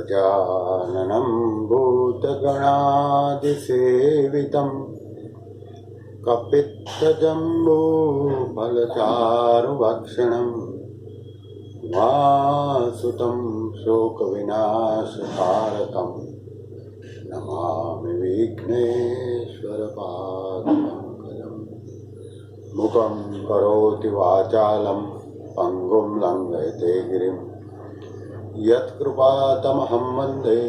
गजाननं भूतगणादिसेवितं कपित्थजम्बूफलचारुभक्षणं वासुतं शोकविनाशकारकं नमामि विघ्नेश्वरपादपङ्कजम्। मुखं करोति वाचालं पङ्गुं लङ्घयते गिरिं यत्कृपातमहं वन्दे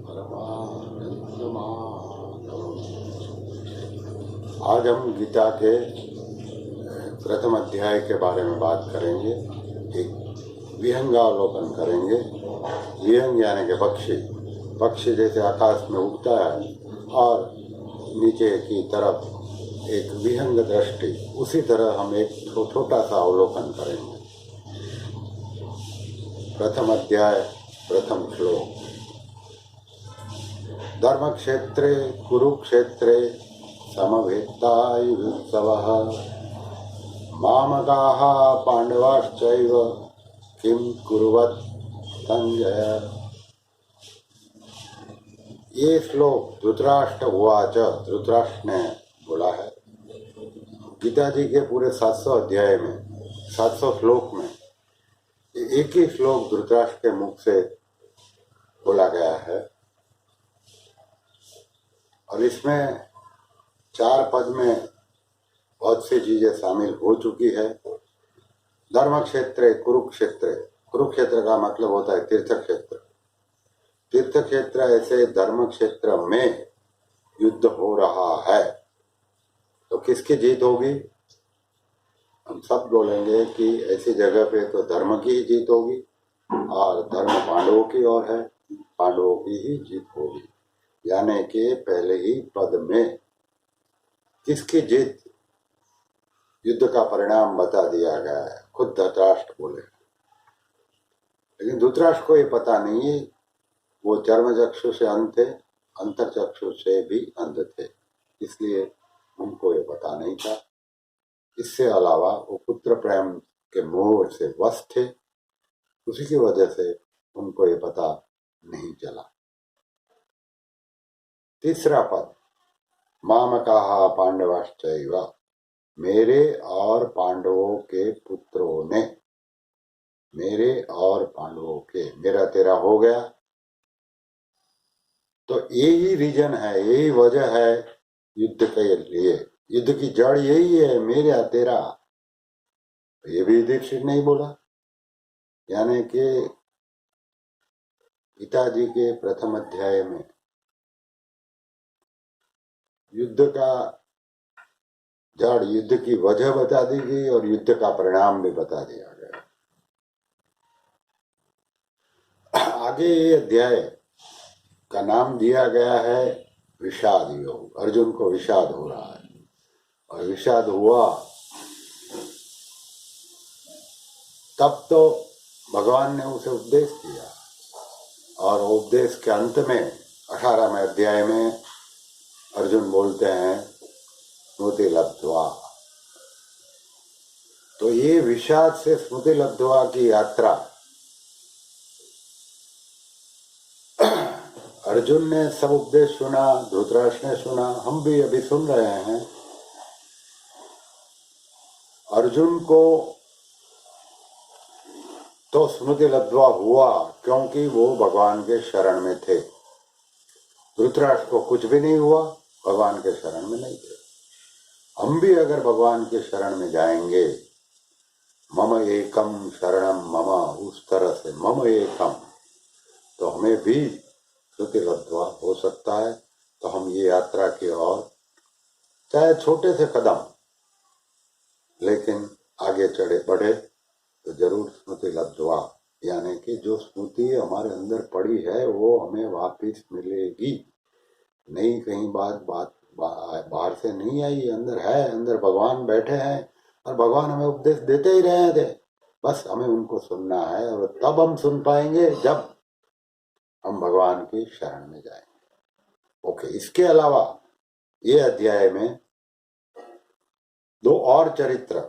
परमानन्दमाधवम्। आज हम गीता के प्रथम अध्याय के बारे में बात करेंगे। एक विहंगावलोकन करेंगे। विहंग यानी कि पक्षी जैसे आकाश में उड़ता है और नीचे की तरफ एक विहंग दृष्टि, उसी तरह हम एक छोटा सा अवलोकन करेंगे। प्रथम अध्याय प्रथम श्लोक। धर्मक्षेत्रे कुरुक्षेत्रे समवेत्तायुत्सवः मामकाः पांडवाश्चैव किं कुर्वत् संजय। ये श्लोक धृतराष्ट्र उवाच, धृतराष्ट्र ने बोला है। गीता जी के पूरे 700 अध्याय में 700 श्लोक में एक ही श्लोक धृतराष्ट्र के मुख से बोला गया है और इसमें 4 पद में बहुत सी चीजें शामिल हो चुकी है। धर्म क्षेत्र कुरुक्षेत्र, कुरुक्षेत्र का मतलब होता है तीर्थ क्षेत्र। तीर्थ क्षेत्र ऐसे धर्म क्षेत्र में युद्ध हो रहा है तो किसकी जीत होगी? हम सब बोलेंगे कि ऐसी जगह पे तो धर्म की ही जीत होगी और धर्म पांडवों की ओर है, पांडवों की ही जीत होगी। यानी कि पहले ही पद में किसकी जीत युद्ध का परिणाम बता दिया गया है, खुद धृतराष्ट्र बोले। लेकिन धृतराष्ट्र को ये पता नहीं है, वो चर्म चक्षु से अंध थे, अंतर चक्षु से भी अंध थे, इसलिए उनको ये पता नहीं था। इससे अलावा वो पुत्र प्रेम के मोह से वश थे, उसी की वजह से उनको ये पता नहीं चला। तीसरा पद, मामकाः पांडवाश्चैव, मेरे और पांडवों के पुत्रों ने, मेरे और पांडवों के, मेरा तेरा हो गया। तो यही रीजन है, यही वजह है युद्ध के लिए। युद्ध की जड़ यही है, मेरा तेरा। ये भी युधिष्ठिर नहीं बोला। यानी कि गीता जी के प्रथम अध्याय में युद्ध का जड़, युद्ध की वजह बता दी गई और युद्ध का परिणाम भी बता दिया गया। आगे ये अध्याय का नाम दिया गया है विषाद योग। अर्जुन को विषाद हो रहा है और विषाद हुआ तब तो भगवान ने उसे उपदेश किया और उपदेश के अंत में 18वें अध्याय में अर्जुन बोलते हैं स्मृति लब्ध्वा। तो ये विषाद से स्मृति लब्ध्वा की यात्रा अर्जुन ने सब उपदेश सुना, धृतराष्ट्र ने सुना, हम भी अभी सुन रहे हैं। अर्जुन को तो स्मृति लब्ध्वा हुआ क्योंकि वो भगवान के शरण में थे। धृतराष्ट्र को कुछ भी नहीं हुआ, भगवान के शरण में नहीं थे। हम भी अगर भगवान के शरण में जाएंगे, मम एकम शरणम मम, उस तरह से मम एकम, तो हमें भी स्मृति लब्ध्वा हो सकता है। तो हम ये यात्रा की ओर, चाहे छोटे से कदम, लेकिन आगे बढ़े तो जरूर स्मृति लब्ध्वा, यानी कि जो स्मृति हमारे अंदर पड़ी है वो हमें वापस मिलेगी। नहीं कहीं बात बाहर से नहीं आई, अंदर है, अंदर भगवान बैठे हैं और भगवान हमें उपदेश देते ही रहे थे, बस हमें उनको सुनना है। और तब हम सुन पाएंगे जब हम भगवान की शरण में जाएंगे। ओके, इसके अलावा ये अध्याय में 2 और चरित्र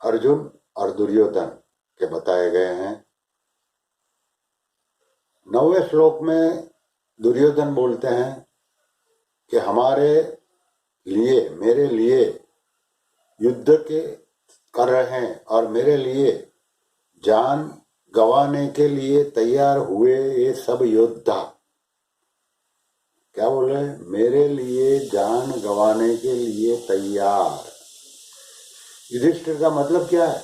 अर्जुन और दुर्योधन के बताए गए हैं। 9वें श्लोक में दुर्योधन बोलते हैं कि हमारे लिए, मेरे लिए युद्ध के कर रहे हैं और मेरे लिए जान गंवाने के लिए तैयार हुए ये सब योद्धा। क्या बोल रहे हैं? मेरे लिए जान गंवाने के लिए तैयार। युधिष्ठिर का मतलब क्या है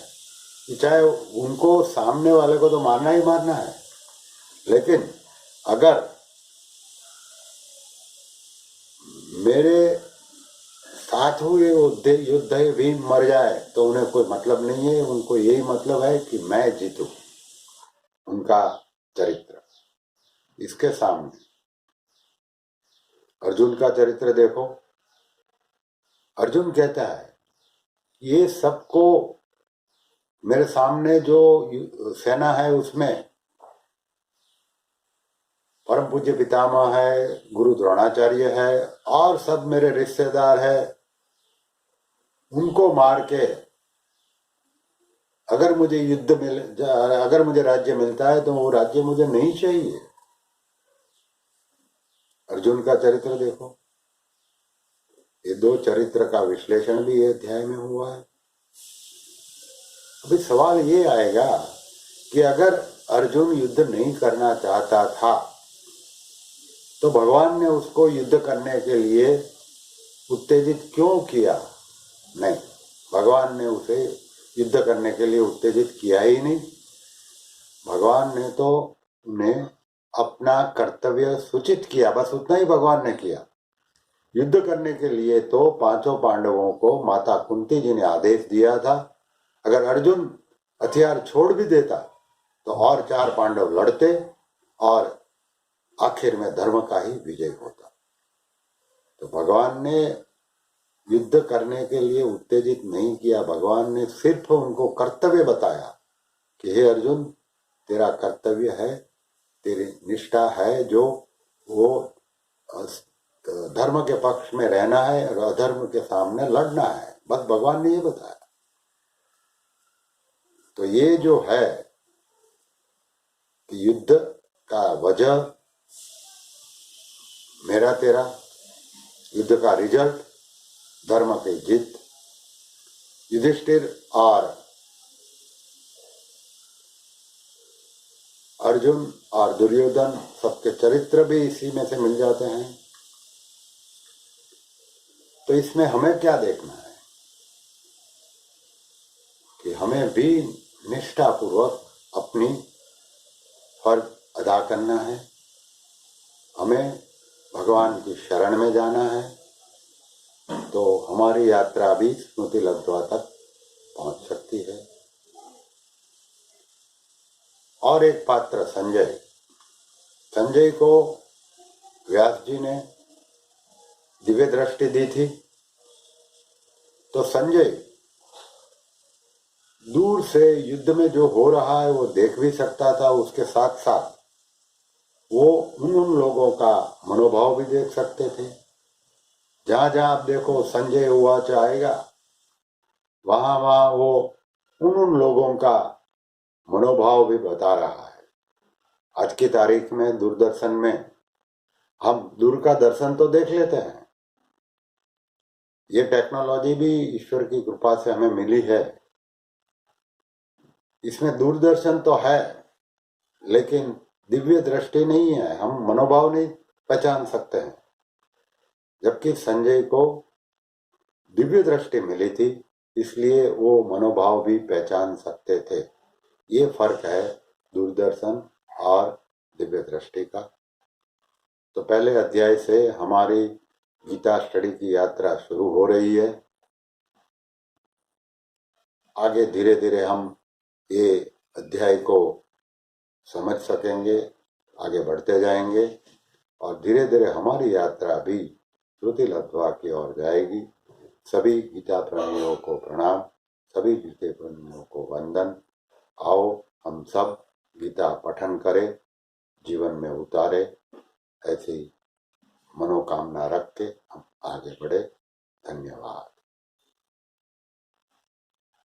कि चाहे उनको, सामने वाले को तो मारना ही मारना है, लेकिन अगर मेरे साथ हुए योद्धा भी मर जाए तो उन्हें कोई मतलब नहीं है। उनको यही मतलब है कि मैं जीतूं। उनका चरित्र। इसके सामने अर्जुन का चरित्र देखो। अर्जुन कहता है ये सबको, मेरे सामने जो सेना है उसमें परम पूज्य पितामह है, गुरु द्रोणाचार्य है और सब मेरे रिश्तेदार है। उनको मार के अगर मुझे राज्य मिलता है तो वो राज्य मुझे नहीं चाहिए। अर्जुन का चरित्र देखो। ये दो चरित्र का विश्लेषण भी ये अध्याय में हुआ है। अभी सवाल ये आएगा कि अगर अर्जुन युद्ध नहीं करना चाहता था तो भगवान ने उसको युद्ध करने के लिए उत्तेजित क्यों किया? नहीं, भगवान ने उसे युद्ध करने के लिए उत्तेजित किया ही नहीं। भगवान ने तो उन्हें अपना कर्तव्य सूचित किया, बस उतना ही भगवान ने किया। युद्ध करने के लिए तो पांचों पांडवों को माता कुंती जी ने आदेश दिया था। अगर अर्जुन हथियार छोड़ भी देता तो और 4 पांडव लड़ते और आखिर में धर्म का ही विजय होता। तो भगवान ने युद्ध करने के लिए उत्तेजित नहीं किया। भगवान ने सिर्फ उनको कर्तव्य बताया कि हे अर्जुन, तेरा कर्तव्य है, तेरी निष्ठा है जो वो धर्म के पक्ष में रहना है और अधर्म के सामने लड़ना है। बस भगवान ने ये बताया। तो ये जो है कि युद्ध का वजह मेरा तेरा, युद्ध का रिजल्ट धर्म की जीत। युधिष्ठिर और अर्जुन और दुर्योधन सबके चरित्र भी इसी में से मिल जाते हैं। तो इसमें हमें क्या देखना है कि हमें भी निष्ठापूर्वक अपनी फर्ज अदा करना है। हमें भगवान की शरण में जाना है तो हमारी यात्रा भी स्मृति लब्ध्वा तक पहुंच सकती है। और एक पात्र संजय को व्यास जी ने दिव्य दृष्टि दी थी। तो संजय दूर से युद्ध में जो हो रहा है वो देख भी सकता था, उसके साथ साथ वो उन लोगों का मनोभाव भी देख सकते थे। जहां जहां आप देखो संजय उवाच आएगा, वहां वहां वो उन लोगों का मनोभाव भी बता रहा है। आज की तारीख में दूरदर्शन में हम दूर का दर्शन तो देख लेते हैं। ये टेक्नोलॉजी भी ईश्वर की कृपा से हमें मिली है। इसमें दूरदर्शन तो है लेकिन दिव्य दृष्टि नहीं है। हम मनोभाव नहीं पहचान सकते हैं। जबकि संजय को दिव्य दृष्टि मिली थी, इसलिए वो मनोभाव भी पहचान सकते थे। ये फर्क है दूरदर्शन और दिव्य दृष्टि का। तो पहले अध्याय से हमारी गीता स्टडी की यात्रा शुरू हो रही है। आगे धीरे धीरे हम ये अध्याय को समझ सकेंगे, आगे बढ़ते जाएंगे और धीरे धीरे हमारी यात्रा भी श्रुति लब्ध्वा की ओर जाएगी। सभी गीता प्रेमियों को प्रणाम, सभी गीता प्रेमियों को वंदन। आओ हम सब गीता पठन करें, जीवन में उतारे, ऐसी मनोकामना रख के हम आगे बढ़े। धन्यवाद।